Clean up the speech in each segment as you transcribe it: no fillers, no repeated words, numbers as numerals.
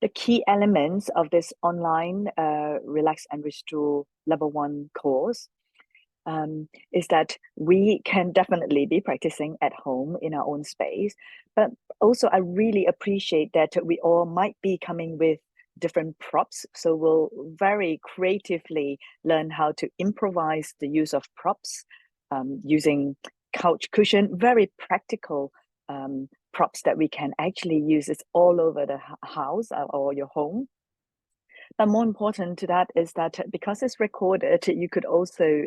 the key elements of this online Relax and Restore Level 1 course is that we can definitely be practicing at home in our own space, but also I really appreciate that we all might be coming with different props, so we'll very creatively learn how to improvise the use of props, using couch cushion, very practical props that we can actually use. It's all over the house or your home. But more important to that is that because it's recorded, you could also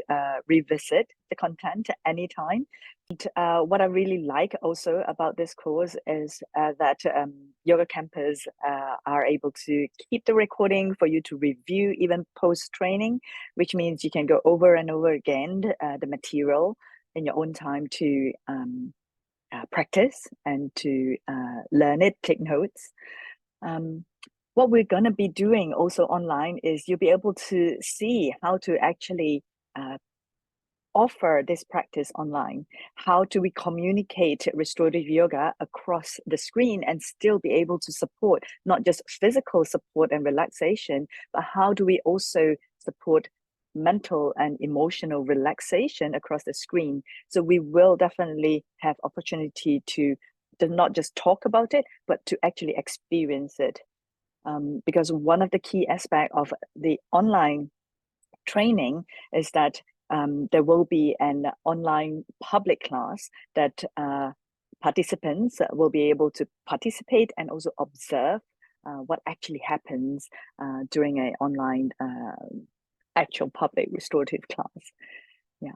revisit the content at any time. And, what I really like also about this course is that Yoga Campus are able to keep the recording for you to review even post-training, which means you can go over and over again the material in your own time to practice and to learn it, take notes. What we're going to be doing also online is you'll be able to see how to actually offer this practice online. How do we communicate restorative yoga across the screen and still be able to support not just physical support and relaxation, but how do we also support mental and emotional relaxation across the screen? So we will definitely have opportunity to not just talk about it, but to actually experience it. Because one of the key aspects of the online training is that there will be an online public class that participants will be able to participate and also observe what actually happens during an online actual public restorative class. Yeah.